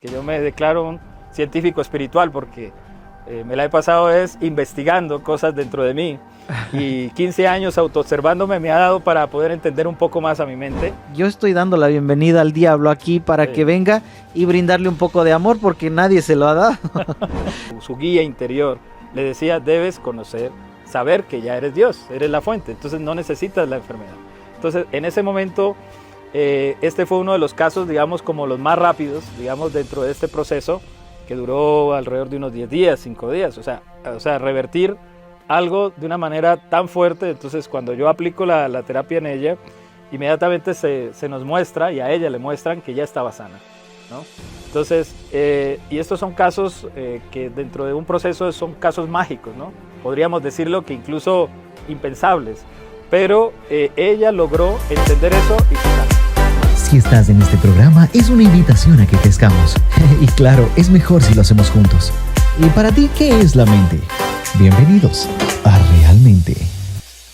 que yo me declaro un científico espiritual porque me la he pasado investigando cosas dentro de mí y 15 años autoobservándome me ha dado para poder entender un poco más a mi mente. Yo estoy dando la bienvenida al diablo aquí para que venga y brindarle un poco de amor porque nadie se lo ha dado. Su guía interior le decía, debes conocer, saber que ya eres Dios, eres la fuente, entonces no necesitas la enfermedad. Entonces en ese momento este fue uno de los casos, digamos, como los más rápidos, digamos, dentro de este proceso que duró alrededor de unos 10 días, 5 días, o sea, revertir algo de una manera tan fuerte. Entonces cuando yo aplico la terapia en ella, inmediatamente se nos muestra y a ella le muestran que ya estaba sana, ¿no? Entonces, y estos son casos que dentro de un proceso son casos mágicos, ¿no? Podríamos decirlo que incluso impensables, pero ella logró entender eso y sanarse. Si estás en este programa, es una invitación a que crezcamos. Y claro, es mejor si lo hacemos juntos. ¿Y para ti qué es la mente? Bienvenidos a Realmente.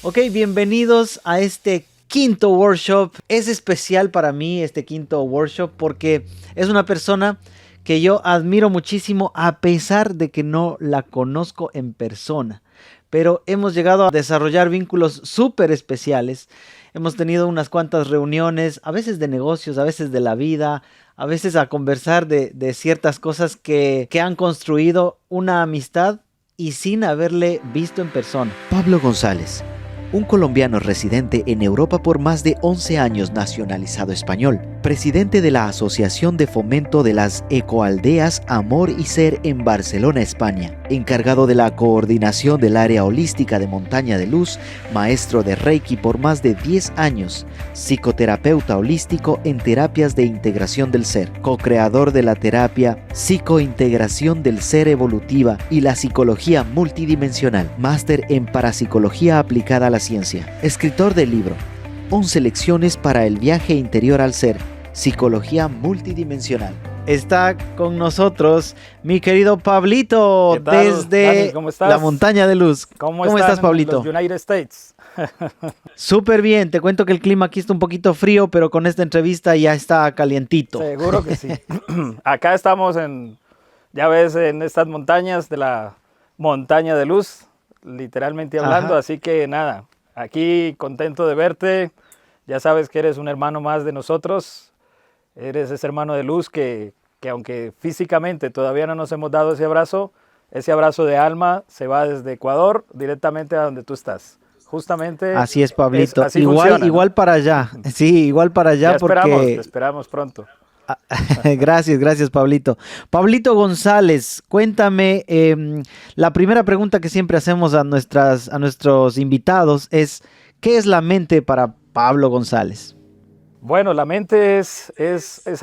Ok, bienvenidos a este quinto workshop. Es especial para mí este quinto workshop porque es una persona que yo admiro muchísimo a pesar de que no la conozco en persona. Pero hemos llegado a desarrollar vínculos súper especiales. Hemos tenido unas cuantas reuniones, a veces de negocios, a veces de la vida, a veces a conversar de ciertas cosas que han construido una amistad y sin haberle visto en persona. Pablo González, un colombiano residente en Europa por más de 11 años, nacionalizado español, presidente de la Asociación de Fomento de las Ecoaldeas Amor y Ser en Barcelona, España, encargado de la coordinación del área holística de Montaña de Luz, maestro de Reiki por más de 10 años, psicoterapeuta holístico en terapias de integración del ser, co-creador de la terapia psicointegración del ser evolutiva y la psicología multidimensional, máster en parapsicología aplicada a la ciencia, escritor del libro 11 lecciones para el viaje interior al ser, psicología multidimensional. Está con nosotros mi querido Pablito desde Dani, la Montaña de Luz. ¿Cómo estás, Pablito? Los United States. Súper bien, te cuento que el clima aquí está un poquito frío, pero con esta entrevista ya está calientito. Seguro que sí. Acá estamos ya ves, en estas montañas de la Montaña de Luz, literalmente hablando. Ajá. Así que nada, aquí contento de verte. Ya sabes que eres un hermano más de nosotros. Eres ese hermano de luz que aunque físicamente todavía no nos hemos dado ese abrazo de alma se va desde Ecuador directamente a donde tú estás. Justamente. Así es, Pablito. Así funciona, igual para allá. Sí, igual para allá. Te esperamos pronto. Gracias, Pablito. Pablito González, cuéntame, la primera pregunta que siempre hacemos a nuestros invitados es, ¿qué es la mente para Pablo González? Bueno, la mente es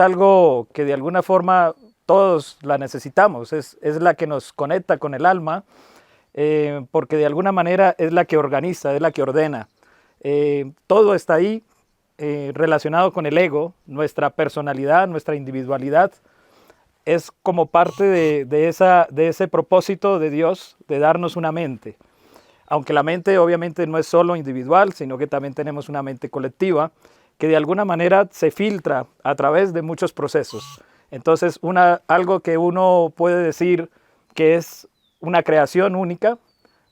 algo que de alguna forma todos la necesitamos, es la que nos conecta con el alma, porque de alguna manera es la que organiza, es la que ordena. Todo está ahí relacionado con el ego, nuestra personalidad, nuestra individualidad, es como parte de ese propósito de Dios de darnos una mente. Aunque la mente obviamente no es solo individual, sino que también tenemos una mente colectiva, que de alguna manera se filtra a través de muchos procesos. Entonces, algo que uno puede decir que es una creación única,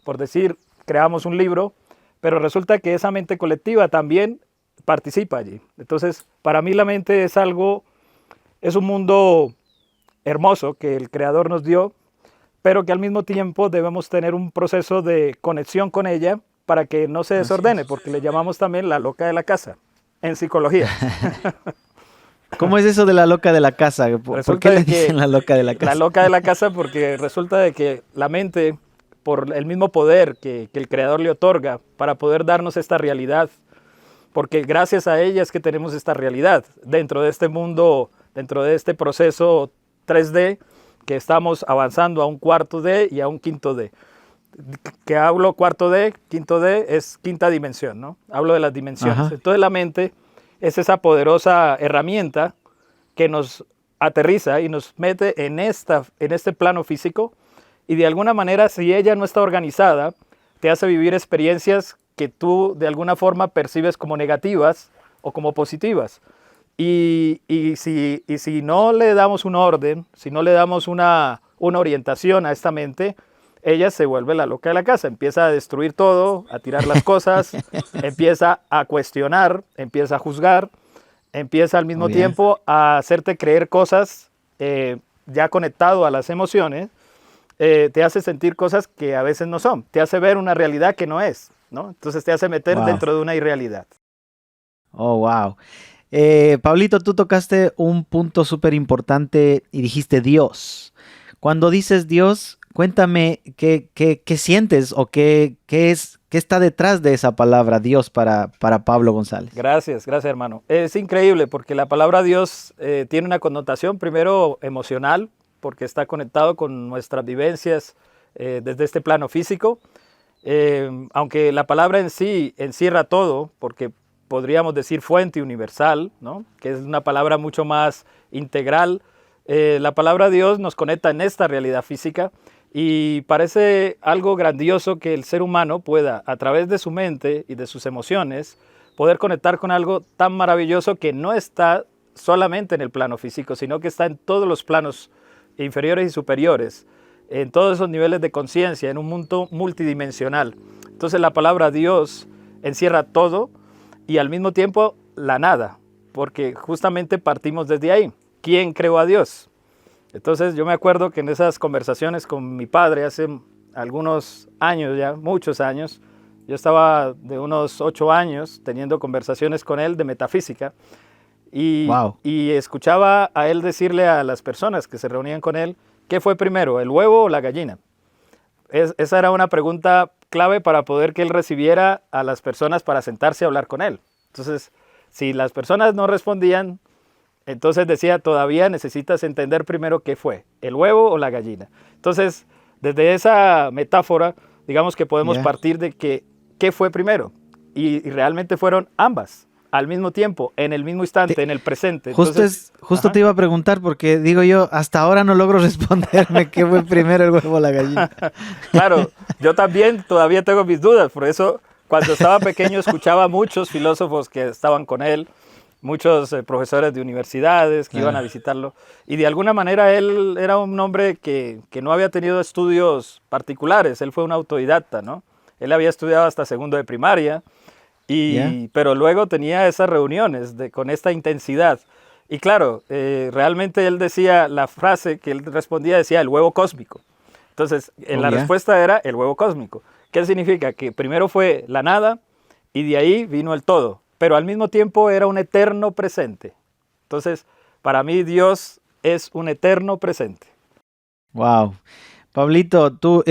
por decir, creamos un libro, pero resulta que esa mente colectiva también participa allí. Entonces, para mí la mente es un mundo hermoso que el Creador nos dio, pero que al mismo tiempo debemos tener un proceso de conexión con ella para que no se desordene, porque le llamamos también la loca de la casa. En psicología. ¿Cómo es eso de la loca de la casa? ¿Por qué le dicen la loca de la casa? La loca de la casa porque resulta de que la mente, por el mismo poder que el Creador le otorga para poder darnos esta realidad, porque gracias a ella es que tenemos esta realidad dentro de este mundo, dentro de este proceso 3D, que estamos avanzando a un cuarto D y a un quinto D. Que hablo cuarto D, quinto D es quinta dimensión, ¿no? Hablo de las dimensiones. Ajá. Entonces la mente es esa poderosa herramienta que nos aterriza y nos mete en este plano físico y de alguna manera, si ella no está organizada, te hace vivir experiencias que tú de alguna forma percibes como negativas o como positivas. Y si no le damos un orden, si no le damos una orientación a esta mente, ella se vuelve la loca de la casa, empieza a destruir todo, a tirar las cosas, empieza a cuestionar, empieza a juzgar, empieza al mismo tiempo a hacerte creer cosas ya conectado a las emociones, te hace sentir cosas que a veces no son, te hace ver una realidad que no es, ¿no? Entonces te hace meter dentro de una irrealidad. Oh, wow. Pablito, tú tocaste un punto súper importante y dijiste Dios. Cuando dices Dios, cuéntame qué sientes o qué está detrás de esa palabra Dios para Pablo González. Gracias hermano. Es increíble porque la palabra Dios tiene una connotación primero emocional, porque está conectado con nuestras vivencias desde este plano físico. Aunque la palabra en sí encierra todo, porque podríamos decir fuente universal, ¿no? Que es una palabra mucho más integral. La palabra Dios nos conecta en esta realidad física y parece algo grandioso que el ser humano pueda, a través de su mente y de sus emociones, poder conectar con algo tan maravilloso que no está solamente en el plano físico, sino que está en todos los planos inferiores y superiores, en todos esos niveles de conciencia, en un mundo multidimensional. Entonces la palabra Dios encierra todo y al mismo tiempo la nada, porque justamente partimos desde ahí. ¿Quién creó a Dios? Entonces yo me acuerdo que en esas conversaciones con mi padre hace algunos años ya, muchos años, yo estaba de unos 8 años teniendo conversaciones con él de metafísica y escuchaba a él decirle a las personas que se reunían con él, ¿qué fue primero, el huevo o la gallina? Esa era una pregunta clave para poder que él recibiera a las personas para sentarse a hablar con él. Entonces, si las personas no respondían, entonces decía, todavía necesitas entender primero qué fue, el huevo o la gallina. Entonces, desde esa metáfora, digamos que podemos partir de que qué fue primero. Y realmente fueron ambas, al mismo tiempo, en el mismo instante, en el presente. Entonces, justo te iba a preguntar, porque digo yo, hasta ahora no logro responderme qué fue primero, el huevo o la gallina. Claro, yo también todavía tengo mis dudas, por eso cuando estaba pequeño escuchaba a muchos filósofos que estaban con él, muchos profesores de universidades que iban a visitarlo, y de alguna manera él era un hombre que no había tenido estudios particulares, él fue un autodidacta, ¿no? Él había estudiado hasta segundo de primaria, pero luego tenía esas reuniones con esta intensidad. Y claro, realmente él decía, la frase que él respondía decía el huevo cósmico. Entonces, la respuesta era el huevo cósmico. ¿Qué significa? Que primero fue la nada y de ahí vino el todo, pero al mismo tiempo era un eterno presente. Entonces, para mí Dios es un eterno presente. Wow. Pablito, tú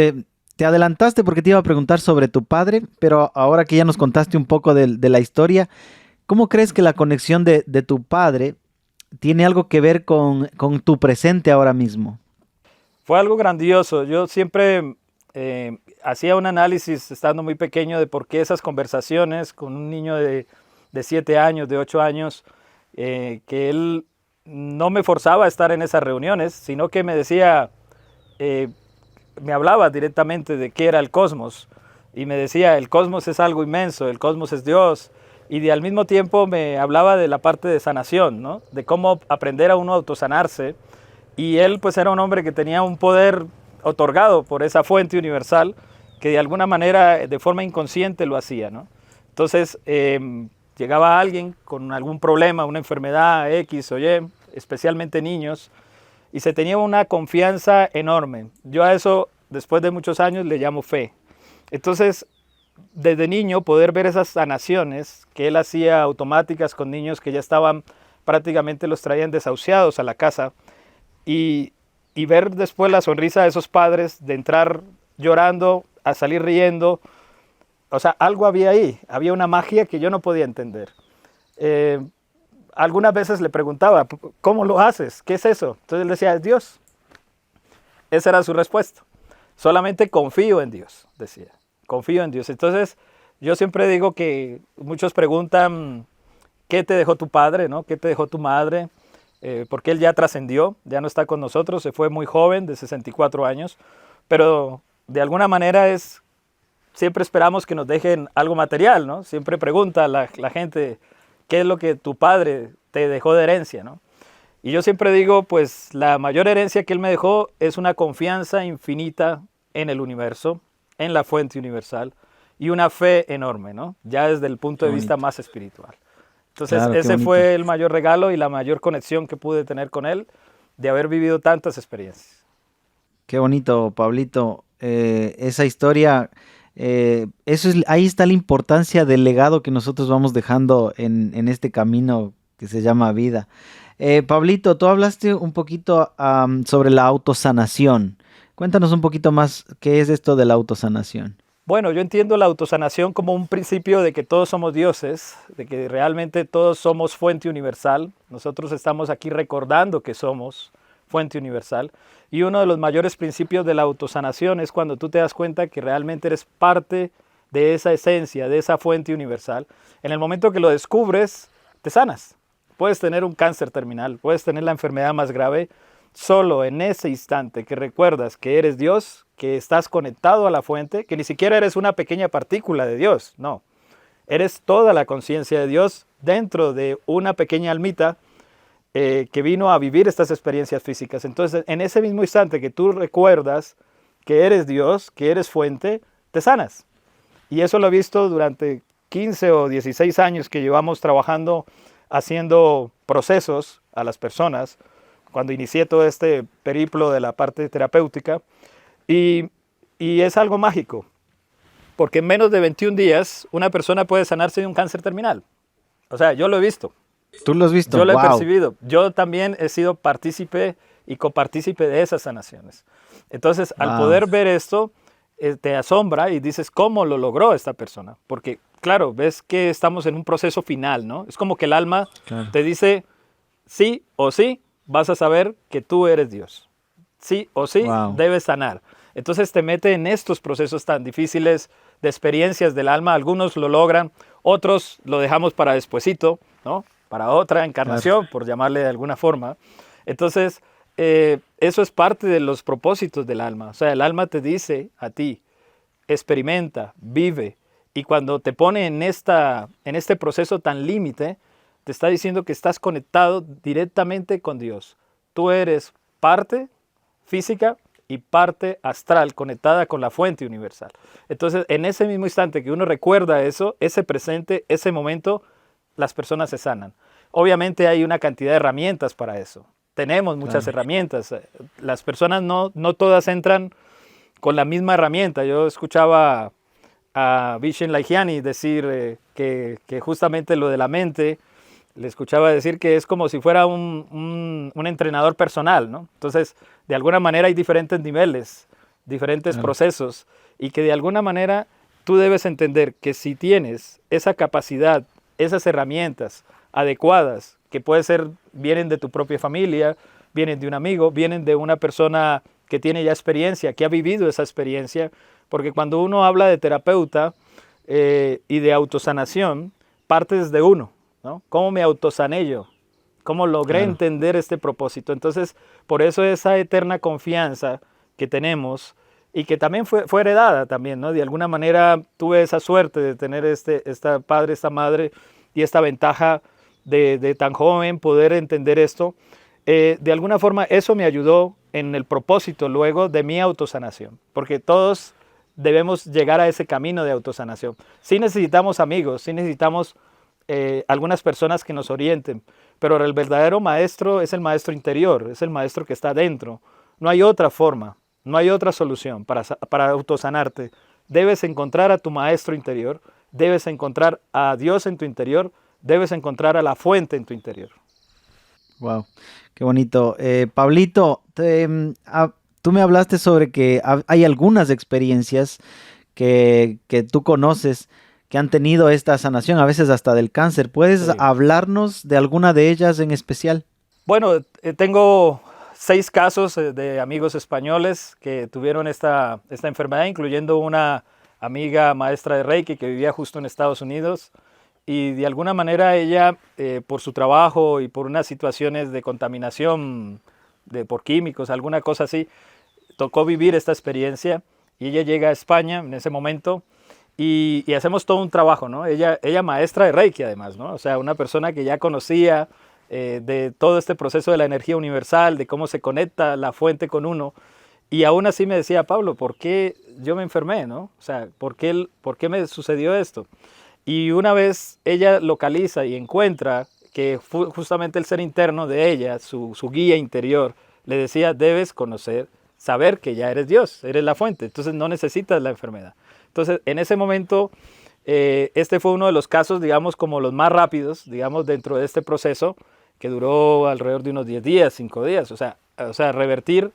te adelantaste porque te iba a preguntar sobre tu padre, pero ahora que ya nos contaste un poco de la historia, ¿cómo crees que la conexión de tu padre tiene algo que ver con tu presente ahora mismo? Fue algo grandioso. Yo siempre hacía un análisis estando muy pequeño de por qué esas conversaciones con un niño de 7 años, de 8 años, que él no me forzaba a estar en esas reuniones, sino que me decía, me hablaba directamente de qué era el cosmos y me decía, el cosmos es algo inmenso, el cosmos es Dios, y al mismo tiempo me hablaba de la parte de sanación, ¿no? De cómo aprender a uno a autosanarse, y él pues era un hombre que tenía un poder otorgado por esa fuente universal que de alguna manera de forma inconsciente lo hacía, ¿no? Entonces llegaba alguien con algún problema, una enfermedad X o Y, especialmente niños, y se tenía una confianza enorme. Yo a eso, después de muchos años, le llamo fe. Entonces, desde niño, poder ver esas sanaciones que él hacía automáticas con niños que ya estaban, prácticamente los traían desahuciados a la casa, y ver después la sonrisa de esos padres, de entrar llorando, a salir riendo, o sea, algo había ahí, había una magia que yo no podía entender. Algunas veces le preguntaba, ¿cómo lo haces? ¿Qué es eso? Entonces él decía, es Dios. Esa era su respuesta. Solamente confío en Dios, decía. Confío en Dios. Entonces yo siempre digo que muchos preguntan, ¿qué te dejó tu padre? ¿No? ¿Qué te dejó tu madre? Porque él ya trascendió, ya no está con nosotros, se fue muy joven, de 64 años, pero de alguna manera siempre esperamos que nos dejen algo material, ¿no? Siempre pregunta la gente, ¿qué es lo que tu padre te dejó de herencia, ¿no? Y yo siempre digo, pues la mayor herencia que Él me dejó es una confianza infinita en el universo, en la fuente universal, y una fe enorme, ¿no? Ya desde el punto de vista más espiritual. Entonces, Claro, qué ese bonito. fue el mayor regalo y la mayor conexión que pude tener con Él, de haber vivido tantas experiencias. Qué bonito, Pablito. Esa historia, ahí está la importancia del legado que nosotros vamos dejando en este camino que se llama vida. Pablito, tú hablaste un poquito sobre la autosanación. Cuéntanos un poquito más qué es esto de la autosanación. Bueno, yo entiendo la autosanación como un principio de que todos somos dioses, de que realmente todos somos fuente universal. Nosotros estamos aquí recordando que somos fuente universal. Y uno de los mayores principios de la autosanación es cuando tú te das cuenta que realmente eres parte de esa esencia, de esa fuente universal. En el momento que lo descubres, te sanas. Puedes tener un cáncer terminal, puedes tener la enfermedad más grave. Solo en ese instante que recuerdas que eres Dios, que estás conectado a la fuente, que ni siquiera eres una pequeña partícula de Dios, no. Eres toda la conciencia de Dios dentro de una pequeña almita que vino a vivir estas experiencias físicas. Entonces, en ese mismo instante que tú recuerdas que eres Dios, que eres fuente, te sanas. Y eso lo he visto durante 15 o 16 años que llevamos trabajando, haciendo procesos a las personas, cuando inicié todo este periplo de la parte terapéutica, y es algo mágico, porque en menos de 21 días una persona puede sanarse de un cáncer terminal. O sea, yo lo he visto, ¿Tú lo has visto? yo lo he Wow. percibido, yo también he sido partícipe y copartícipe de esas sanaciones. Entonces, al Wow. poder ver esto, te asombra y dices, ¿cómo lo logró esta persona? Porque, claro, ves que estamos en un proceso final, ¿no? Es como que el alma Claro. te dice, sí o sí, vas a saber que tú eres Dios. Sí o sí, Wow. debes sanar. Entonces te mete en estos procesos tan difíciles de experiencias del alma. Algunos lo logran, otros lo dejamos para despuesito, ¿no? Para otra encarnación, por llamarle de alguna forma. Entonces, eso es parte de los propósitos del alma. O sea, el alma te dice a ti, experimenta, vive. Y cuando te pone en este proceso tan límite, te está diciendo que estás conectado directamente con Dios. Tú eres parte física y parte astral conectada con la fuente universal. Entonces, en ese mismo instante que uno recuerda eso, ese presente, ese momento, las personas se sanan. Obviamente hay una cantidad de herramientas para eso. Tenemos muchas herramientas. Las personas no todas entran con la misma herramienta. Yo escuchaba a Vishen Lakhiani decir que justamente lo de la mente, le escuchaba decir que es como si fuera un entrenador personal, ¿no? Entonces, de alguna manera hay diferentes niveles, diferentes procesos, y que de alguna manera tú debes entender que si tienes esa capacidad, esas herramientas adecuadas, que puede ser, vienen de tu propia familia, vienen de un amigo, vienen de una persona que tiene ya experiencia, que ha vivido esa experiencia, porque cuando uno habla de terapeuta y de autosanación, parte desde uno, ¿no? ¿Cómo me autosané yo? ¿Cómo logré entender este propósito? Entonces, por eso esa eterna confianza que tenemos y que también fue heredada también, ¿no? De alguna manera tuve esa suerte de tener esta padre, esta madre y esta ventaja de tan joven poder entender esto. De alguna forma eso me ayudó en el propósito luego de mi autosanación, porque todos debemos llegar a ese camino de autosanación. Sí necesitamos amigos, sí necesitamos algunas personas que nos orienten, pero el verdadero maestro es el maestro interior, es el maestro que está dentro. No hay otra forma, no hay otra solución para autosanarte. Debes encontrar a tu maestro interior, debes encontrar a Dios en tu interior, debes encontrar a la fuente en tu interior. Wow, qué bonito. Pablito, tú me hablaste sobre que hay algunas experiencias que tú conoces que han tenido esta sanación, a veces hasta del cáncer. ¿Puedes Sí. hablarnos de alguna de ellas en especial? Bueno, tengo 6 casos de amigos españoles que tuvieron esta enfermedad, incluyendo una amiga maestra de Reiki que vivía justo en Estados Unidos. Y de alguna manera ella, por su trabajo y por unas situaciones de contaminación por químicos, alguna cosa así, tocó vivir esta experiencia. Y ella llega a España en ese momento y hacemos todo un trabajo, ¿no? Ella maestra de Reiki además, ¿no? O sea, una persona que ya conocía de todo este proceso de la energía universal, de cómo se conecta la fuente con uno. Y aún así me decía, Pablo, ¿por qué yo me enfermé, no? O sea, ¿por qué me sucedió esto? Y una vez ella localiza y encuentra que justamente el ser interno de ella, su guía interior, le decía, debes conocer, saber que ya eres Dios, eres la fuente, entonces no necesitas la enfermedad. Entonces, en ese momento, este fue uno de los casos, digamos, como los más rápidos, digamos, dentro de este proceso, que duró alrededor de unos 10 días, 5 días, o sea, revertir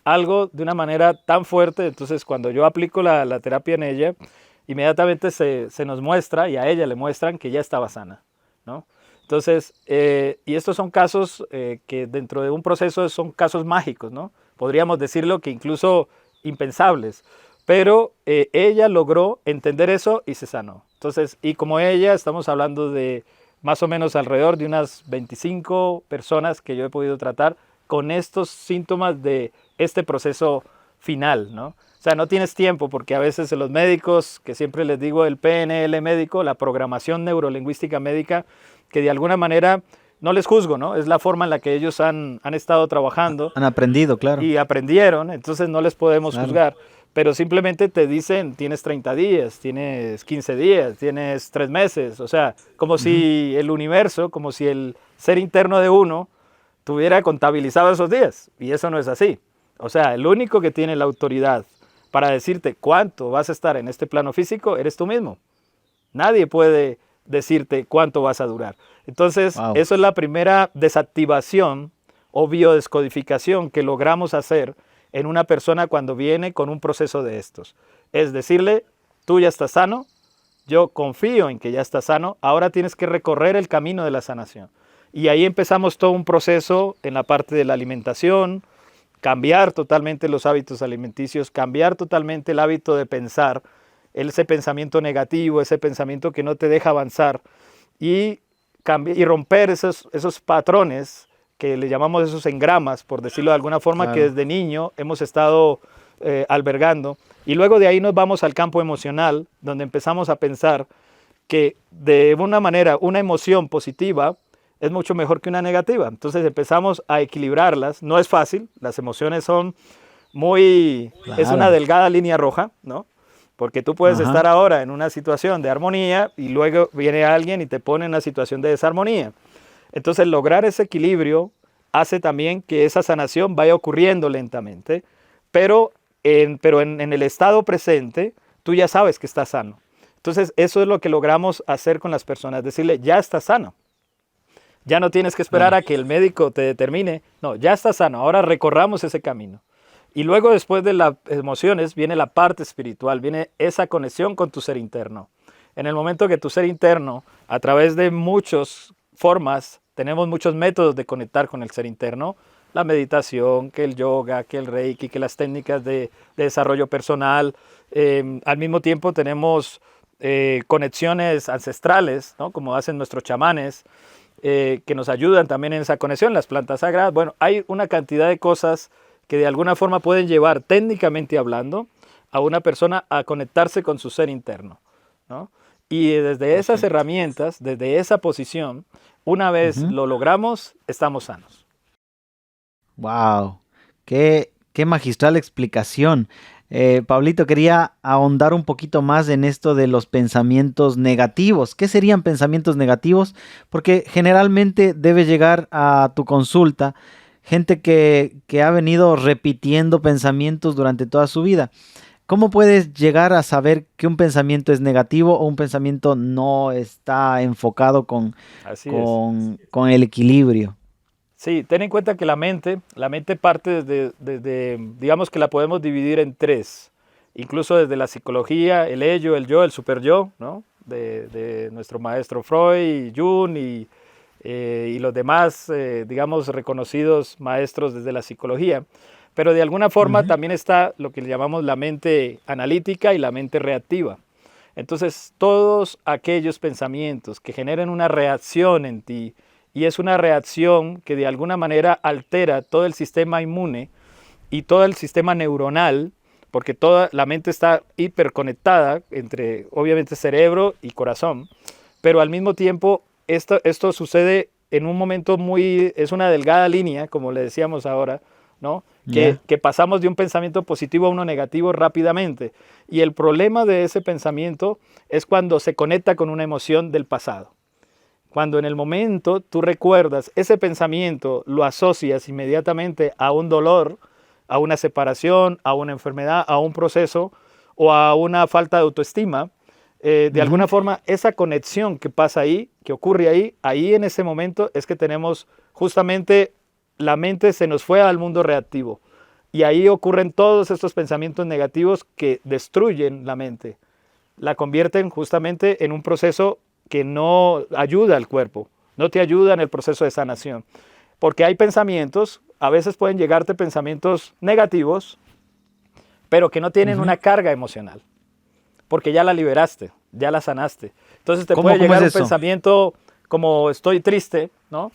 algo de una manera tan fuerte. Entonces, cuando yo aplico la terapia en ella, inmediatamente se nos muestra, y a ella le muestran que ya estaba sana, ¿no? Entonces, y estos son casos que dentro de un proceso son casos mágicos, ¿no? Podríamos decirlo que incluso impensables, pero ella logró entender eso y se sanó. Entonces, y como ella, estamos hablando de más o menos alrededor de unas 25 personas que yo he podido tratar con estos síntomas de este proceso final, ¿no? O sea, no tienes tiempo, porque a veces los médicos, que siempre les digo el PNL médico, la programación neurolingüística médica, que de alguna manera no les juzgo, ¿no? Es la forma en la que ellos han estado trabajando. Han aprendido, claro. Y aprendieron, entonces no les podemos juzgar. Pero simplemente te dicen, tienes 30 días, tienes 15 días, tienes 3 meses. O sea, como si el universo, como si el ser interno de uno tuviera contabilizado esos días. Y eso no es así. O sea, el único que tiene la autoridad para decirte cuánto vas a estar en este plano físico eres tú mismo. Nadie puede decirte cuánto vas a durar. Entonces, eso es la primera desactivación o biodescodificación que logramos hacer en una persona cuando viene con un proceso de estos. Es decirle, tú ya estás sano, yo confío en que ya estás sano, ahora tienes que recorrer el camino de la sanación. Y ahí empezamos todo un proceso en la parte de la alimentación, cambiar totalmente los hábitos alimenticios, cambiar totalmente el hábito de pensar, ese pensamiento negativo, ese pensamiento que no te deja avanzar, y romper esos patrones que le llamamos esos engramas, por decirlo de alguna forma, claro, que desde niño hemos estado albergando. Y luego de ahí nos vamos al campo emocional, donde empezamos a pensar que de una manera, una emoción positiva es mucho mejor que una negativa. Entonces empezamos a equilibrarlas. No es fácil, las emociones son muy... Claro. Es una delgada línea roja, ¿no? Porque tú puedes estar ahora en una situación de armonía y luego viene alguien y te pone en una situación de desarmonía. Entonces lograr ese equilibrio hace también que esa sanación vaya ocurriendo lentamente, pero en el estado presente tú ya sabes que estás sano. Entonces eso es lo que logramos hacer con las personas, decirle, ya estás sano. Ya no tienes que esperar a que el médico te determine, no, ya estás sano, ahora recorramos ese camino. Y luego después de las emociones viene la parte espiritual, viene esa conexión con tu ser interno. En el momento que tu ser interno, a través de muchas formas, tenemos muchos métodos de conectar con el ser interno, la meditación, que el yoga, que el reiki, que las técnicas de desarrollo personal. Al mismo tiempo tenemos conexiones ancestrales, ¿no? Como hacen nuestros chamanes, que nos ayudan también en esa conexión, las plantas sagradas. Bueno, hay una cantidad de cosas que de alguna forma pueden llevar, técnicamente hablando, a una persona a conectarse con su ser interno, ¿no? Y desde esas herramientas, desde esa posición, una vez lo logramos, estamos sanos. ¡Wow! ¡Qué magistral explicación! Pablito, quería ahondar un poquito más en esto de los pensamientos negativos. ¿Qué serían pensamientos negativos? Porque generalmente debe llegar a tu consulta gente que ha venido repitiendo pensamientos durante toda su vida. ¿Cómo puedes llegar a saber que un pensamiento es negativo o un pensamiento no está enfocado con el equilibrio? Sí, ten en cuenta que la mente parte desde, digamos que la podemos dividir en 3, incluso desde la psicología, el ello, el yo, el superyo, ¿no? De nuestro maestro Freud, Jung y los demás, digamos, reconocidos maestros desde la psicología. Pero de alguna forma también está lo que le llamamos la mente analítica y la mente reactiva. Entonces, todos aquellos pensamientos que generen una reacción en ti, y es una reacción que de alguna manera altera todo el sistema inmune y todo el sistema neuronal, porque toda la mente está hiperconectada entre, obviamente, cerebro y corazón, pero al mismo tiempo esto sucede en un momento es una delgada línea, como le decíamos ahora, ¿no? Que pasamos de un pensamiento positivo a uno negativo rápidamente. Y el problema de ese pensamiento es cuando se conecta con una emoción del pasado. Cuando en el momento tú recuerdas ese pensamiento, lo asocias inmediatamente a un dolor, a una separación, a una enfermedad, a un proceso o a una falta de autoestima, de alguna forma esa conexión que pasa ahí, que ocurre ahí en ese momento es que tenemos justamente la mente se nos fue al mundo reactivo. Y ahí ocurren todos estos pensamientos negativos que destruyen la mente. La convierten justamente en un proceso que no ayuda al cuerpo, no te ayuda en el proceso de sanación. Porque hay pensamientos, a veces pueden llegarte pensamientos negativos, pero que no tienen una carga emocional. Porque ya la liberaste, ya la sanaste. Entonces te puede llegar un pensamiento como estoy triste, ¿no?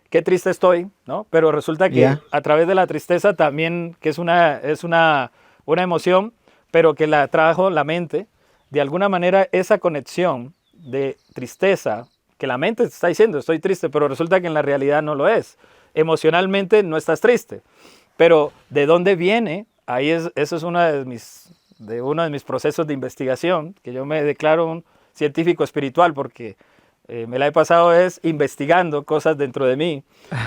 Qué triste estoy, ¿no? Pero resulta que a través de la tristeza también, que es una emoción, pero que la trajo la mente, de alguna manera esa conexión de tristeza, que la mente te está diciendo estoy triste, pero resulta que en la realidad no lo es. Emocionalmente no estás triste, pero ¿de dónde viene? Eso es uno de mis procesos de investigación, que yo me declaro un científico espiritual porque me la he pasado investigando cosas dentro de mí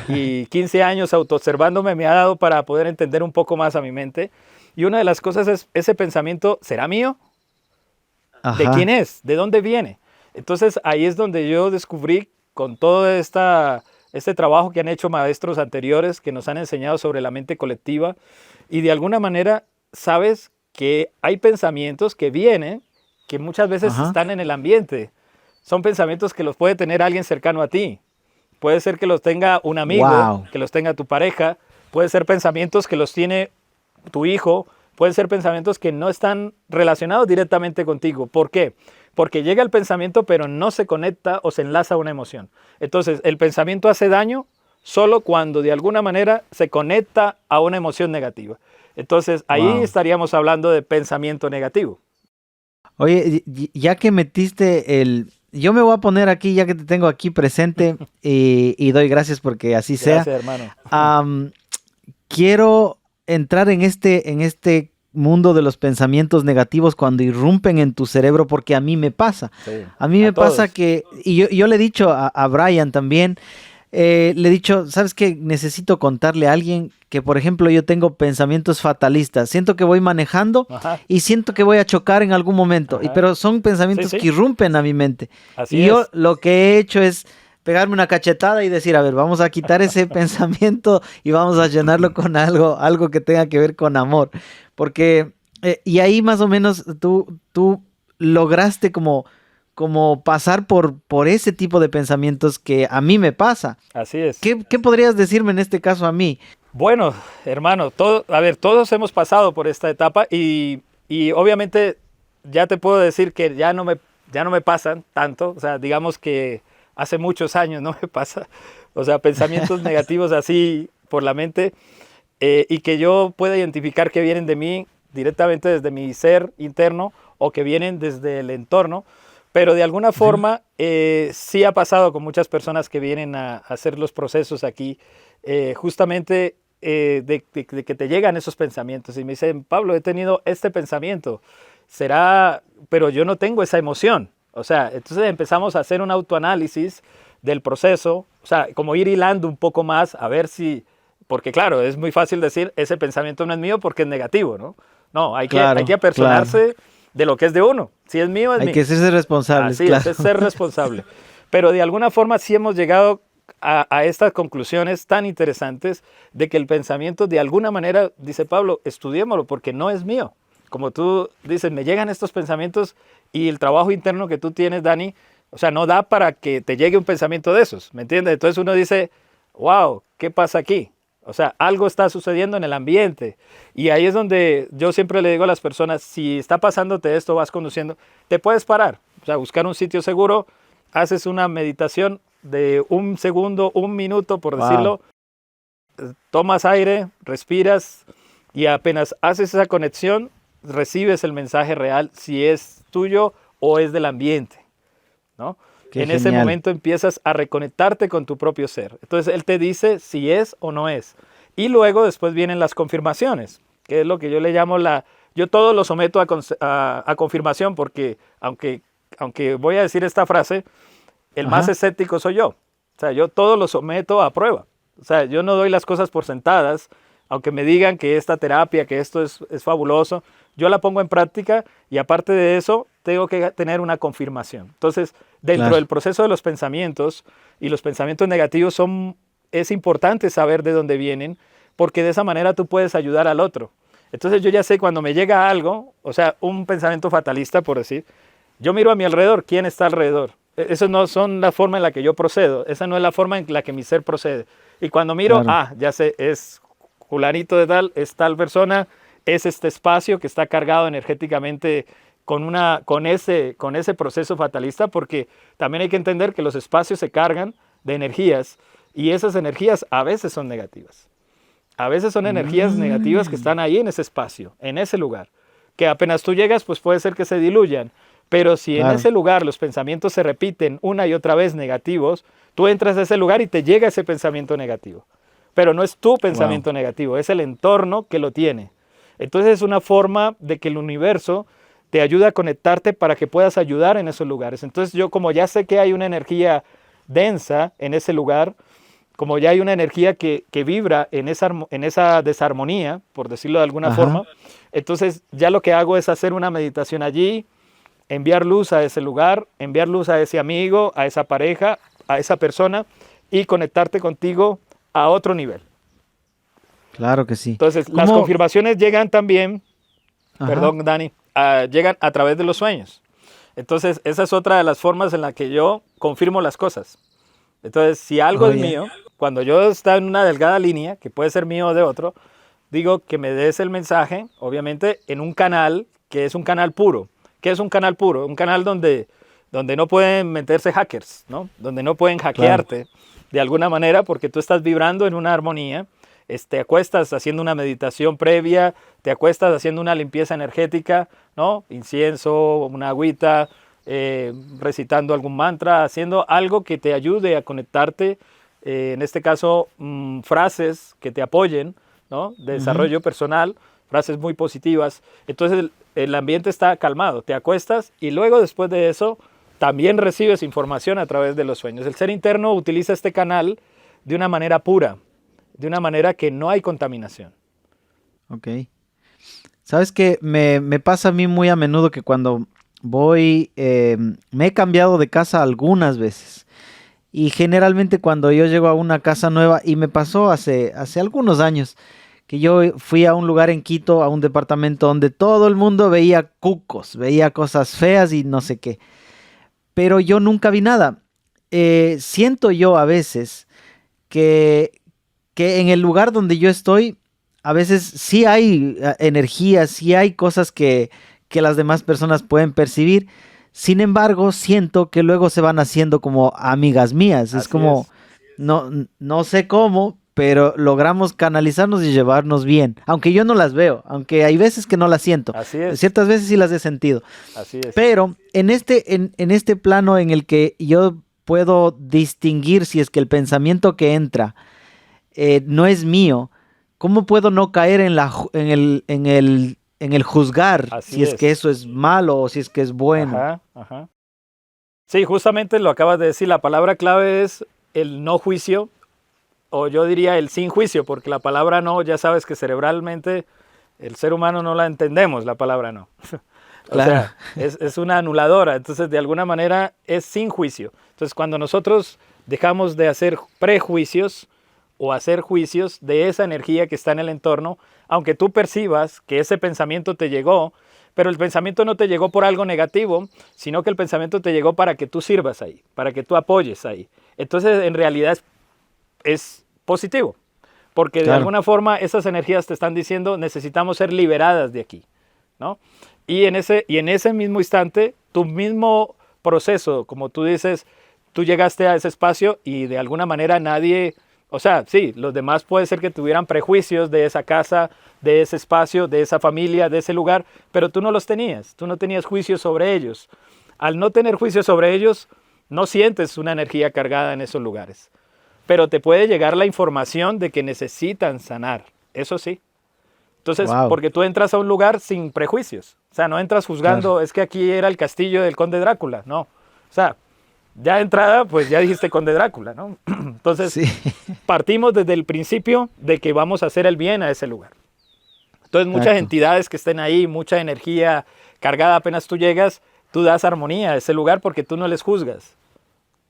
y 15 años autoobservándome me ha dado para poder entender un poco más a mi mente. Y una de las cosas es ese pensamiento, ¿será mío? Ajá. ¿De quién es? ¿De dónde viene? Entonces ahí es donde yo descubrí con todo este trabajo que han hecho maestros anteriores que nos han enseñado sobre la mente colectiva y de alguna manera sabes que hay pensamientos que vienen, que muchas veces están en el ambiente. Son pensamientos que los puede tener alguien cercano a ti. Puede ser que los tenga un amigo, que los tenga tu pareja. Puede ser pensamientos que los tiene tu hijo. Pueden ser pensamientos que no están relacionados directamente contigo. ¿Por qué? Porque llega el pensamiento pero no se conecta o se enlaza a una emoción. Entonces, el pensamiento hace daño solo cuando de alguna manera se conecta a una emoción negativa. Entonces, ahí estaríamos hablando de pensamiento negativo. Oye, ya que metiste yo me voy a poner aquí, ya que te tengo aquí presente, y doy gracias porque así sea. Gracias, hermano. Quiero entrar en este mundo de los pensamientos negativos cuando irrumpen en tu cerebro, porque a mí me pasa. Sí, a mí me pasa que, y yo le he dicho a Brian también, le he dicho, ¿sabes qué? Necesito contarle a alguien que, por ejemplo, yo tengo pensamientos fatalistas. Siento que voy manejando y siento que voy a chocar en algún momento. Pero son pensamientos que irrumpen a mi mente. Así yo lo que he hecho es pegarme una cachetada y decir, a ver, vamos a quitar ese pensamiento y vamos a llenarlo con algo que tenga que ver con amor. Porque, y ahí más o menos tú lograste como pasar por ese tipo de pensamientos que a mí me pasa. Así es. ¿Qué podrías decirme en este caso a mí? Bueno, hermano, todos hemos pasado por esta etapa y obviamente ya te puedo decir que ya no me pasan tanto. O sea, digamos que hace muchos años no me pasa. O sea, pensamientos negativos así por la mente y que yo pueda identificar que vienen de mí directamente desde mi ser interno o que vienen desde el entorno. Pero de alguna forma sí ha pasado con muchas personas que vienen a hacer los procesos aquí, justamente de que te llegan esos pensamientos y me dicen, Pablo, he tenido este pensamiento, pero yo no tengo esa emoción. O sea, entonces empezamos a hacer un autoanálisis del proceso, o sea, como ir hilando un poco más a ver si, porque claro, es muy fácil decir, ese pensamiento no es mío porque es negativo, ¿no? No, hay que apersonarse de lo que es de uno. Si es mío, es mío. Hay que ser responsable. Así es ser responsable. Pero de alguna forma sí hemos llegado a estas conclusiones tan interesantes de que el pensamiento de alguna manera, dice Pablo, estudiémoslo porque no es mío. Como tú dices, me llegan estos pensamientos y el trabajo interno que tú tienes, Dani, o sea, no da para que te llegue un pensamiento de esos, ¿me entiendes? Entonces uno dice, wow, ¿qué pasa aquí? O sea, algo está sucediendo en el ambiente. Y ahí es donde yo siempre le digo a las personas, si está pasándote esto, vas conduciendo, te puedes parar. O sea, buscar un sitio seguro, haces una meditación de 1 segundo, 1 minuto, por decirlo. Tomas aire, respiras y apenas haces esa conexión, recibes el mensaje real, si es tuyo o es del ambiente, ¿no? Qué en ese genial. momento empiezas a reconectarte con tu propio ser. Entonces él te dice si es o no es. Y luego después vienen las confirmaciones, que es lo que yo le llamo yo todo lo someto a confirmación porque aunque voy a decir esta frase, el más Ajá. escéptico soy yo. O sea, yo todo lo someto a prueba. O sea, yo no doy las cosas por sentadas, aunque me digan que esta terapia, que esto es fabuloso, yo la pongo en práctica y aparte de eso, tengo que tener una confirmación. Entonces, dentro Claro. del proceso de los pensamientos, y los pensamientos negativos es importante saber de dónde vienen, porque de esa manera tú puedes ayudar al otro. Entonces yo ya sé cuando me llega algo, o sea, un pensamiento fatalista, por decir, yo miro a mi alrededor, ¿quién está alrededor? Eso no son la forma en la que yo procedo, esa no es la forma en la que mi ser procede. Y cuando miro, Claro. ya sé, es fulanito de tal, es tal persona, es este espacio que está cargado energéticamente con ese proceso fatalista, porque también hay que entender que los espacios se cargan de energías y esas energías a veces son negativas. A veces son energías negativas que están ahí en ese espacio, en ese lugar, que apenas tú llegas, pues puede ser que se diluyan. Pero si en Claro. ese lugar los pensamientos se repiten una y otra vez negativos, tú entras a ese lugar y te llega ese pensamiento negativo. Pero no es tu pensamiento negativo, es el entorno que lo tiene. Entonces es una forma de que el universo te ayude a conectarte para que puedas ayudar en esos lugares. Entonces yo como ya sé que hay una energía densa en ese lugar, como ya hay una energía que vibra en esa desarmonía, por decirlo de alguna Ajá. forma, entonces ya lo que hago es hacer una meditación allí, enviar luz a ese lugar, enviar luz a ese amigo, a esa pareja, a esa persona y conectarte contigo a otro nivel. Claro que sí. Entonces, las ¿Cómo? confirmaciones llegan también, Ajá. perdón, Dani, llegan a través de los sueños. Entonces, esa es otra de las formas en la que yo confirmo las cosas. Entonces, si algo es Oye. mío, cuando yo estoy en una delgada línea, que puede ser mío o de otro, digo que me des el mensaje, obviamente, en un canal que es un canal puro. ¿Qué es un canal puro? Un canal donde no pueden meterse hackers, ¿no? Donde no pueden hackearte de alguna manera porque tú estás vibrando en una armonía, te acuestas haciendo una meditación previa, te acuestas haciendo una limpieza energética, ¿no? Incienso, una agüita, recitando algún mantra, haciendo algo que te ayude a conectarte, en este caso, frases que te apoyen, ¿no? De desarrollo personal, frases muy positivas. Entonces el ambiente está calmado, te acuestas y luego después de eso también recibes información a través de los sueños. El ser interno utiliza este canal de una manera pura, de una manera que no hay contaminación. Ok. ¿Sabes qué? Me pasa a mí muy a menudo que cuando voy, me he cambiado de casa algunas veces. Y generalmente cuando yo llego a una casa nueva, y me pasó hace algunos años, que yo fui a un lugar en Quito, a un departamento donde todo el mundo veía cucos, veía cosas feas y no sé qué. Pero yo nunca vi nada. Siento yo a veces que en el lugar donde yo estoy, a veces sí hay energías, sí hay cosas que las demás personas pueden percibir. Sin embargo, siento que luego se van haciendo como amigas mías. Es Así como, es. no sé cómo, pero logramos canalizarnos y llevarnos bien. Aunque yo no las veo, aunque hay veces que no las siento. Así es. Ciertas veces sí las he sentido. Así es. Pero en este plano en el que yo puedo distinguir si es que el pensamiento que entra no es mío, ¿cómo puedo no caer en el juzgar Así si es que es. eso es malo o si es que es bueno? Ajá, ajá. Sí, justamente lo acabas de decir, la palabra clave es el no juicio, o yo diría el sin juicio, porque la palabra no, ya sabes que cerebralmente el ser humano no la entendemos, la palabra no. O Claro. sea, es una anuladora, entonces de alguna manera es sin juicio. Entonces cuando nosotros dejamos de hacer prejuicios o hacer juicios de esa energía que está en el entorno, aunque tú percibas que ese pensamiento te llegó, pero el pensamiento no te llegó por algo negativo, sino que el pensamiento te llegó para que tú sirvas ahí, para que tú apoyes ahí. Entonces en realidad es positivo, porque de Claro. alguna forma esas energías te están diciendo necesitamos ser liberadas de aquí, ¿no? Y en ese mismo instante, tu mismo proceso, como tú dices, tú llegaste a ese espacio y de alguna manera nadie, o sea, sí, los demás puede ser que tuvieran prejuicios de esa casa, de ese espacio, de esa familia, de ese lugar, pero tú no los tenías, tú no tenías juicios sobre ellos. Al no tener juicios sobre ellos, no sientes una energía cargada en esos lugares, pero te puede llegar la información de que necesitan sanar, eso sí. Entonces, Wow. porque tú entras a un lugar sin prejuicios, o sea, no entras juzgando, Claro. es que aquí era el castillo del conde Drácula, no. O sea, ya de entrada, pues ya dijiste conde Drácula, ¿no? Entonces, Sí. partimos desde el principio de que vamos a hacer el bien a ese lugar. Entonces, muchas Exacto. entidades que estén ahí, mucha energía cargada apenas tú llegas, tú das armonía a ese lugar porque tú no les juzgas.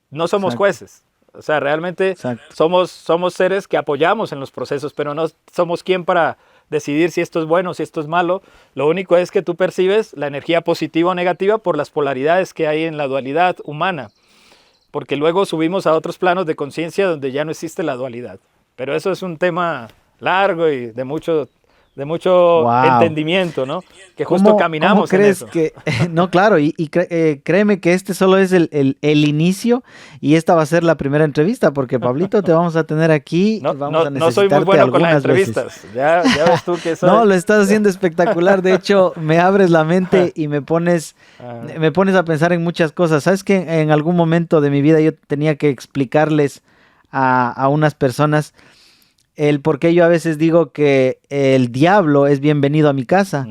No somos Exacto. jueces. O sea, realmente Exacto. somos seres que apoyamos en los procesos, pero no somos quien para decidir si esto es bueno, si esto es malo. Lo único es que tú percibes la energía positiva o negativa por las polaridades que hay en la dualidad humana, porque luego subimos a otros planos de conciencia donde ya no existe la dualidad. Pero eso es un tema largo y de mucho Wow. entendimiento, ¿no? Que justo caminamos ¿cómo crees en eso. que.? No, claro, créeme que este solo es el inicio y esta va a ser la primera entrevista, porque Pablito te vamos a tener aquí, No, vamos a no soy muy necesitarte bueno con las algunas veces. entrevistas. Ya ves tú que soy. No, lo estás haciendo espectacular. De hecho, me abres la mente y me pones a pensar en muchas cosas. Sabes que en algún momento de mi vida yo tenía que explicarles a unas personas el por qué yo a veces digo que el diablo es bienvenido a mi casa.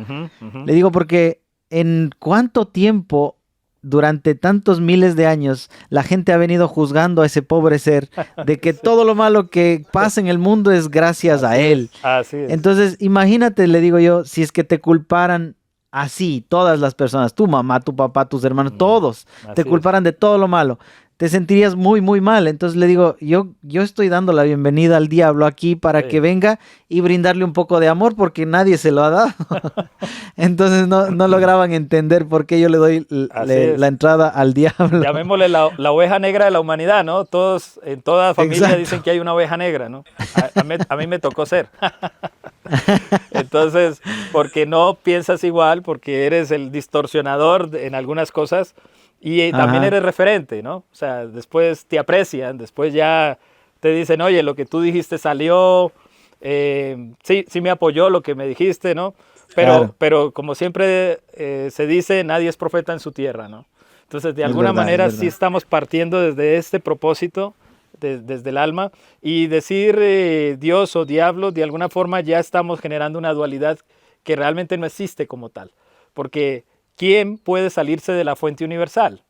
Le digo porque en cuánto tiempo, durante tantos miles de años, la gente ha venido juzgando a ese pobre ser de que todo lo malo que pasa en el mundo es gracias a él. Así es. Entonces, imagínate, le digo yo, si es que te culparan así, todas las personas, tu mamá, tu papá, tus hermanos, todos, te Así culparan de todo lo malo, te sentirías muy, muy mal. Entonces le digo, yo estoy dando la bienvenida al diablo aquí para Sí. que venga y brindarle un poco de amor porque nadie se lo ha dado. Entonces no lograban entender por qué yo le doy Así es. la entrada al diablo. Llamémosle la oveja negra de la humanidad, ¿no? Todos, en toda familia Exacto. dicen que hay una oveja negra, ¿no? A mí me tocó ser. Entonces, porque no piensas igual, porque eres el distorsionador en algunas cosas y también Ajá. eres referente, ¿no? O sea, después te aprecian, después ya te dicen, oye, lo que tú dijiste salió, sí me apoyó lo que me dijiste, ¿no? Claro. Pero como siempre se dice, nadie es profeta en su tierra, ¿no? Entonces, de Es alguna verdad, manera es sí verdad. estamos partiendo desde este propósito, desde el alma, y decir Dios o diablo, de alguna forma ya estamos generando una dualidad que realmente no existe como tal. Porque ¿quién puede salirse de la fuente universal?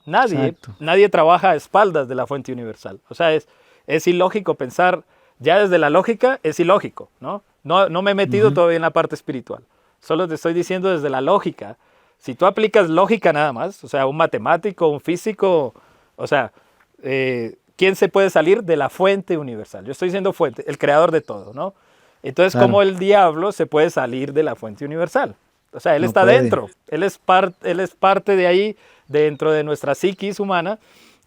Nadie. Exacto. Nadie trabaja a espaldas de la fuente universal. O sea, es ilógico pensar, ya desde la lógica es ilógico, ¿no? No me he metido todavía en la parte espiritual. Solo te estoy diciendo desde la lógica. Si tú aplicas lógica nada más, o sea, un matemático, un físico, o sea, ¿quién se puede salir de la fuente universal? Yo estoy diciendo fuente, el creador de todo, ¿no? Entonces, Claro. ¿cómo el diablo se puede salir de la fuente universal? O sea, él No está puede. dentro, él es parte de ahí, dentro de nuestra psiquis humana.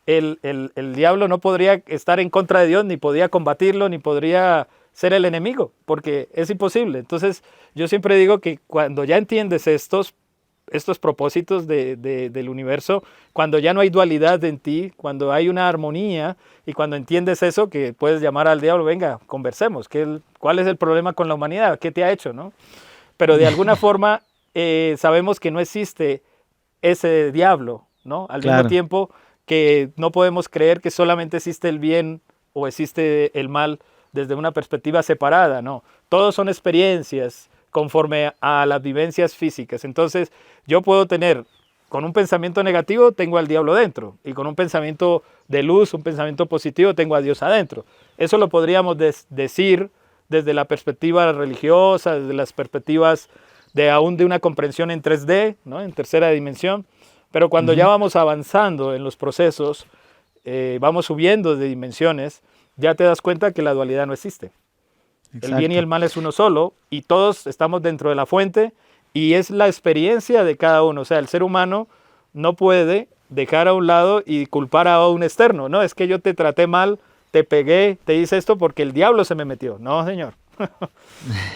El diablo no podría estar en contra de Dios, ni podría combatirlo, ni podría ser el enemigo, porque es imposible. Entonces, yo siempre digo que cuando ya entiendes estos propósitos del universo, cuando ya no hay dualidad en ti, cuando hay una armonía y cuando entiendes eso, que puedes llamar al diablo, venga, conversemos, ¿cuál es el problema con la humanidad? ¿Qué te ha hecho? ¿No? Pero de alguna forma sabemos que no existe ese diablo, ¿no? Al Claro. mismo tiempo que no podemos creer que solamente existe el bien o existe el mal desde una perspectiva separada, ¿no? Todos son experiencias conforme a las vivencias físicas. Entonces, yo puedo tener, con un pensamiento negativo, tengo al diablo dentro, y con un pensamiento de luz, un pensamiento positivo, tengo a Dios adentro. Eso lo podríamos decir desde la perspectiva religiosa, desde las perspectivas aún de una comprensión en 3D, ¿no? En tercera dimensión. Pero cuando ya vamos avanzando en los procesos, vamos subiendo de dimensiones, ya te das cuenta que la dualidad no existe. El bien y Exacto. el mal es uno solo y todos estamos dentro de la fuente y es la experiencia de cada uno. O sea, el ser humano no puede dejar a un lado y culpar a un externo. No, es que yo te traté mal, te pegué, te hice esto porque el diablo se me metió. No, señor.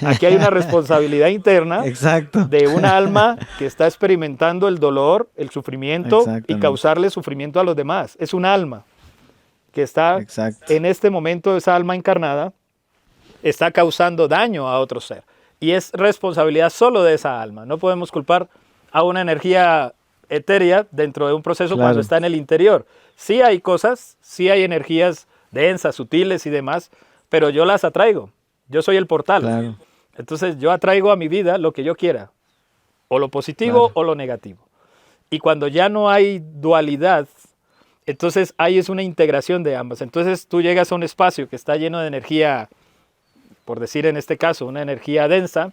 Aquí hay una responsabilidad interna Exacto. de una alma que está experimentando el dolor, el sufrimiento y Exactamente. causarle sufrimiento a los demás. Es un alma que está Exacto. en este momento, esa alma encarnada está causando daño a otro ser. Y es responsabilidad solo de esa alma. No podemos culpar a una energía etérea dentro de un proceso Claro. cuando está en el interior. Sí hay cosas, sí hay energías densas, sutiles y demás, pero yo las atraigo. Yo soy el portal. Claro. Entonces yo atraigo a mi vida lo que yo quiera, o lo positivo Claro. o lo negativo. Y cuando ya no hay dualidad, entonces ahí es una integración de ambas. Entonces tú llegas a un espacio que está lleno de energía, por decir en este caso, una energía densa,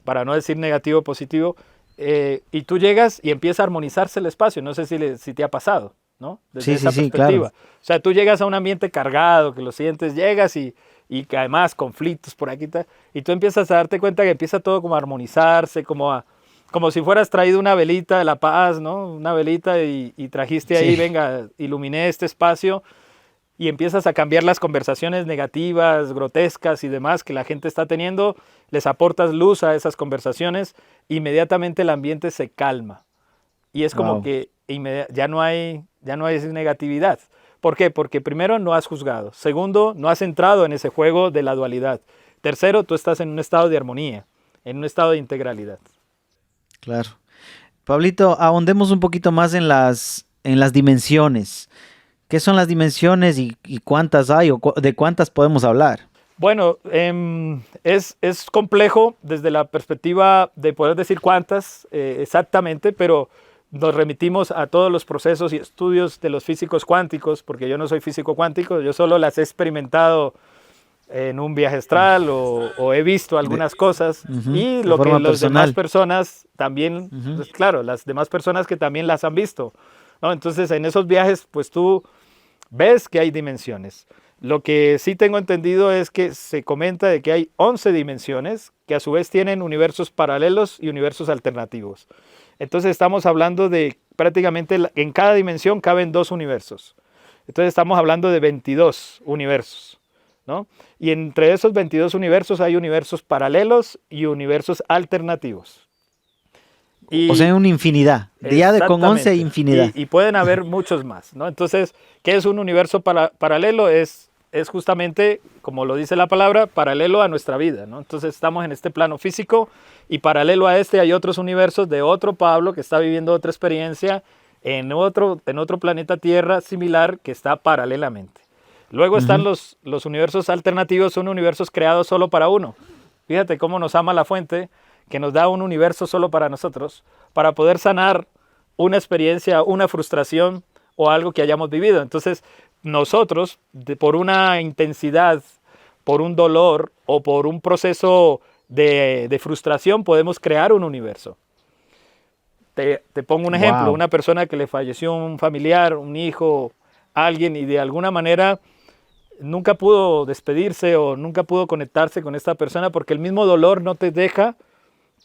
para no decir negativo o positivo, y tú llegas y empieza a armonizarse el espacio. No sé si te ha pasado, ¿no? Desde Sí, esa sí, sí, perspectiva. claro. O sea, tú llegas a un ambiente cargado, que lo sientes, llegas y que además conflictos por aquí, y tú empiezas a darte cuenta que empieza todo como a armonizarse, como si fueras traído una velita de la paz, ¿no? Una velita y trajiste ahí, Sí. venga, iluminé este espacio, y empiezas a cambiar las conversaciones negativas, grotescas y demás que la gente está teniendo, les aportas luz a esas conversaciones, inmediatamente el ambiente se calma. Y es como Wow. que ya no hay negatividad. ¿Por qué? Porque primero no has juzgado. Segundo, no has entrado en ese juego de la dualidad. Tercero, tú estás en un estado de armonía, en un estado de integralidad. Claro. Pablito, ahondemos un poquito más en las dimensiones. ¿Qué son las dimensiones y cuántas hay o de cuántas podemos hablar? Bueno, es complejo desde la perspectiva de poder decir cuántas exactamente, pero nos remitimos a todos los procesos y estudios de los físicos cuánticos, porque yo no soy físico cuántico, yo solo las he experimentado en un viaje astral o he visto algunas cosas, Ujú, y de lo que forma las demás personal. personas también, Ujú. pues claro, las demás personas que también las han visto, ¿no? Entonces en esos viajes pues tú ves que hay dimensiones. Lo que sí tengo entendido es que se comenta de que hay 11 dimensiones que a su vez tienen universos paralelos y universos alternativos. Entonces estamos hablando de prácticamente en cada dimensión caben 2 universos. Entonces estamos hablando de 22 universos, ¿no? Y entre esos 22 universos hay universos paralelos y universos alternativos. Y O sea, hay una infinidad. Con 11 hay exactamente. infinidad. Y pueden haber muchos más, ¿no? Entonces, ¿qué es un universo paralelo? Es justamente, como lo dice la palabra, paralelo a nuestra vida, ¿no? Entonces estamos en este plano físico y paralelo a este hay otros universos de otro Pablo que está viviendo otra experiencia en otro planeta Tierra similar que está paralelamente. Luego están los universos alternativos, son universos creados solo para uno. Fíjate cómo nos ama la fuente, que nos da un universo solo para nosotros, para poder sanar una experiencia, una frustración o algo que hayamos vivido. Entonces, nosotros, por una intensidad, por un dolor o por un proceso de frustración, podemos crear un universo. Te pongo un ejemplo, Wow. una persona que le falleció un familiar, un hijo, alguien, y de alguna manera nunca pudo despedirse o nunca pudo conectarse con esta persona porque el mismo dolor no te deja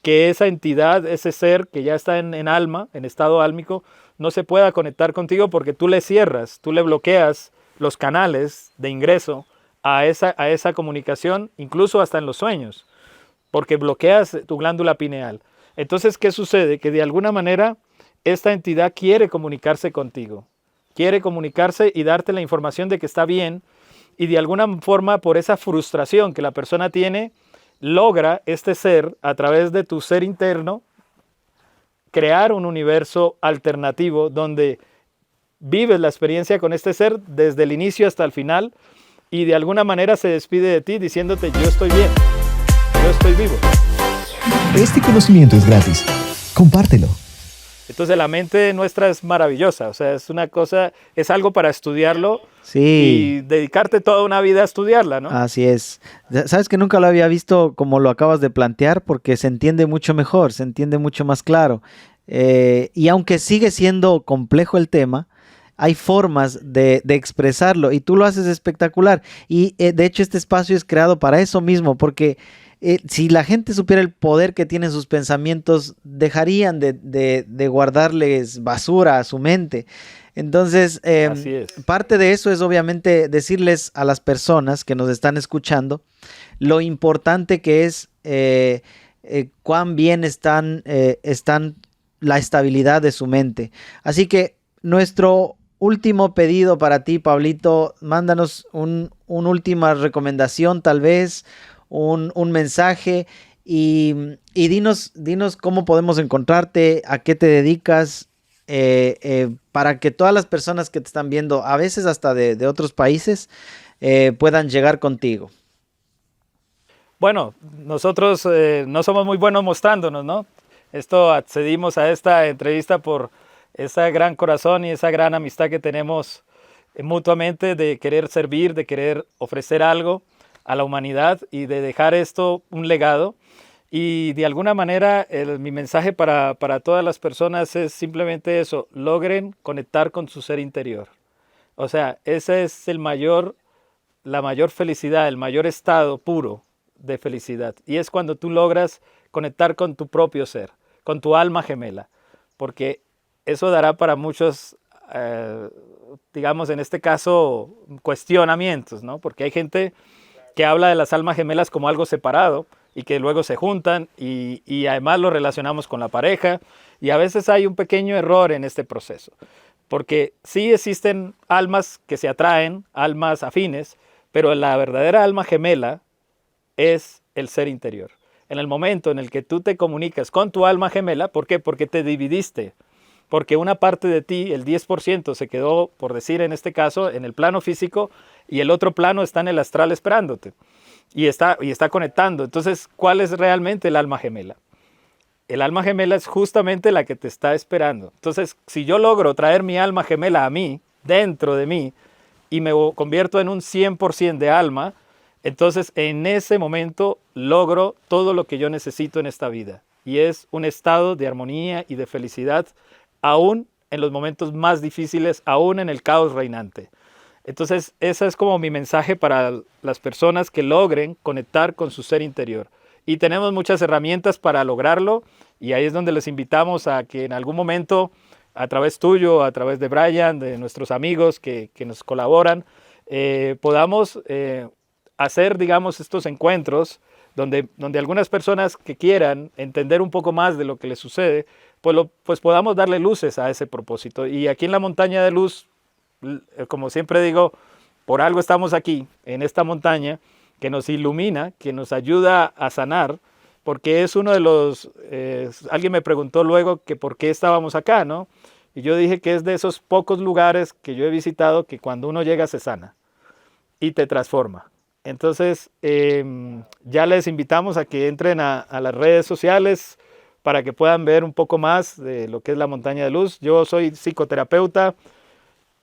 que esa entidad, ese ser que ya está en alma, en estado álmico, no se pueda conectar contigo porque tú le cierras, tú le bloqueas los canales de ingreso a esa comunicación, incluso hasta en los sueños, porque bloqueas tu glándula pineal. Entonces, ¿qué sucede? Que de alguna manera esta entidad quiere comunicarse contigo, quiere comunicarse y darte la información de que está bien, y de alguna forma por esa frustración que la persona tiene, logra este ser, a través de tu ser interno, crear un universo alternativo donde vives la experiencia con este ser desde el inicio hasta el final y de alguna manera se despide de ti diciéndote yo estoy bien, yo estoy vivo. Este conocimiento es gratis. Compártelo. Entonces la mente nuestra es maravillosa, o sea, es una cosa, es algo para estudiarlo Sí. y dedicarte toda una vida a estudiarla, ¿no? Así es. Sabes que nunca lo había visto como lo acabas de plantear porque se entiende mucho mejor, se entiende mucho más claro. Y aunque sigue siendo complejo el tema, hay formas de expresarlo y tú lo haces espectacular. Y de hecho este espacio es creado para eso mismo, porque si la gente supiera el poder que tienen sus pensamientos, dejarían de guardarles basura a su mente. Entonces, Así es. parte de eso es obviamente decirles a las personas que nos están escuchando lo importante que es cuán bien están la estabilidad de su mente. Así que nuestro último pedido para ti, Pablito, mándanos una última recomendación, tal vez, un mensaje y dinos cómo podemos encontrarte, a qué te dedicas para que todas las personas que te están viendo, a veces hasta de otros países, puedan llegar contigo? Bueno, nosotros no somos muy buenos mostrándonos, ¿no? Accedimos a esta entrevista por ese gran corazón y esa gran amistad que tenemos mutuamente de querer servir, de querer ofrecer algo a la humanidad y de dejar esto un legado. Y de alguna manera mi mensaje para todas las personas es simplemente eso: logren conectar con su ser interior. O sea, ese es la mayor felicidad, el mayor estado puro de felicidad. Y es cuando tú logras conectar con tu propio ser, con tu alma gemela. Porque eso dará para muchos, digamos en este caso, cuestionamientos, ¿no? Porque hay gente que habla de las almas gemelas como algo separado y que luego se juntan y además lo relacionamos con la pareja, y a veces hay un pequeño error en este proceso, porque sí existen almas que se atraen, almas afines, pero la verdadera alma gemela es el ser interior. En el momento en el que tú te comunicas con tu alma gemela, ¿por qué? Porque te dividiste, porque una parte de ti, el 10%, se quedó, por decir en este caso, en el plano físico, y el otro plano está en el astral esperándote. Y está conectando. Entonces, ¿cuál es realmente el alma gemela? El alma gemela es justamente la que te está esperando. Entonces, si yo logro traer mi alma gemela a mí, dentro de mí, y me convierto en un 100% de alma, entonces en ese momento logro todo lo que yo necesito en esta vida. Y es un estado de armonía y de felicidad, aún en los momentos más difíciles, aún en el caos reinante. Entonces, ese es como mi mensaje para las personas que logren conectar con su ser interior. Y tenemos muchas herramientas para lograrlo, y ahí es donde les invitamos a que en algún momento, a través tuyo, a través de Brian, de nuestros amigos que nos colaboran, podamos hacer, digamos, estos encuentros donde algunas personas que quieran entender un poco más de lo que les sucede, pues podamos darle luces a ese propósito. Y aquí en la Montaña de Luz, como siempre digo, por algo estamos aquí, en esta montaña, que nos ilumina, que nos ayuda a sanar, porque es uno de los... alguien me preguntó luego que por qué estábamos acá, ¿no? Y yo dije que es de esos pocos lugares que yo he visitado que cuando uno llega se sana y te transforma. Entonces, ya les invitamos a que entren a las redes sociales para que puedan ver un poco más de lo que es la Montaña de Luz. Yo soy psicoterapeuta,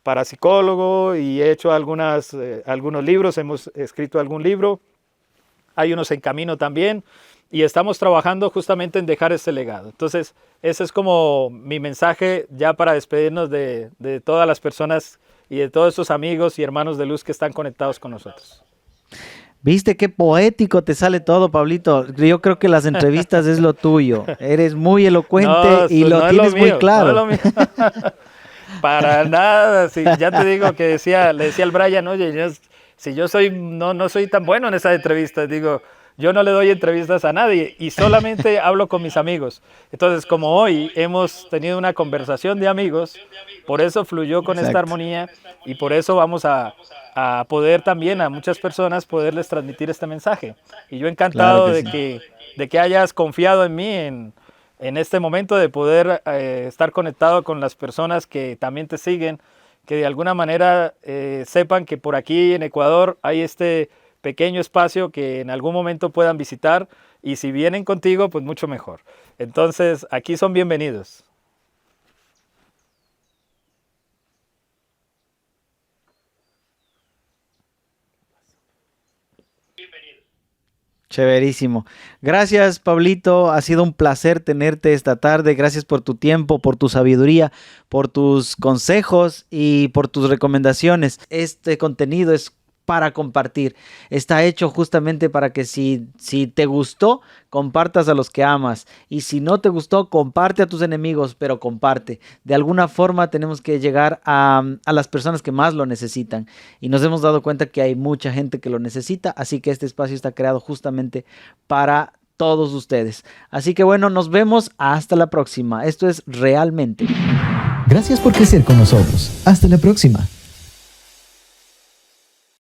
parapsicólogo, y he hecho algunos libros, hemos escrito algún libro, hay unos en camino también, y estamos trabajando justamente en dejar ese legado. Entonces, ese es como mi mensaje ya para despedirnos de todas las personas y de todos estos amigos y hermanos de luz que están conectados con nosotros. ¿Viste qué poético te sale todo, Pablito? Yo creo que las entrevistas es lo tuyo. Eres muy elocuente y lo tienes muy claro. No es lo mío. Para nada, sí, ya te digo que le decía al Brian, oye, si yo no soy tan bueno en esas entrevistas, digo, yo no le doy entrevistas a nadie y solamente hablo con mis amigos. Entonces, como hoy hemos tenido una conversación de amigos, por eso fluyó con esta armonía, y por eso vamos a poder también a muchas personas poderles transmitir este mensaje. Y yo encantado de que hayas confiado en mí en este momento, de poder estar conectado con las personas que también te siguen, que de alguna manera sepan que por aquí en Ecuador hay este pequeño espacio que en algún momento puedan visitar, y si vienen contigo, pues mucho mejor. Entonces, aquí son bienvenidos. Chéverísimo. Gracias, Pablito. Ha sido un placer tenerte esta tarde. Gracias por tu tiempo, por tu sabiduría, por tus consejos y por tus recomendaciones. Este contenido es para compartir. Está hecho justamente para que si te gustó, compartas a los que amas. Y si no te gustó, comparte a tus enemigos, pero comparte. De alguna forma tenemos que llegar a las personas que más lo necesitan. Y nos hemos dado cuenta que hay mucha gente que lo necesita. Así que este espacio está creado justamente para todos ustedes. Así que bueno, nos vemos hasta la próxima. Esto es Realmente. Gracias por crecer con nosotros. Hasta la próxima.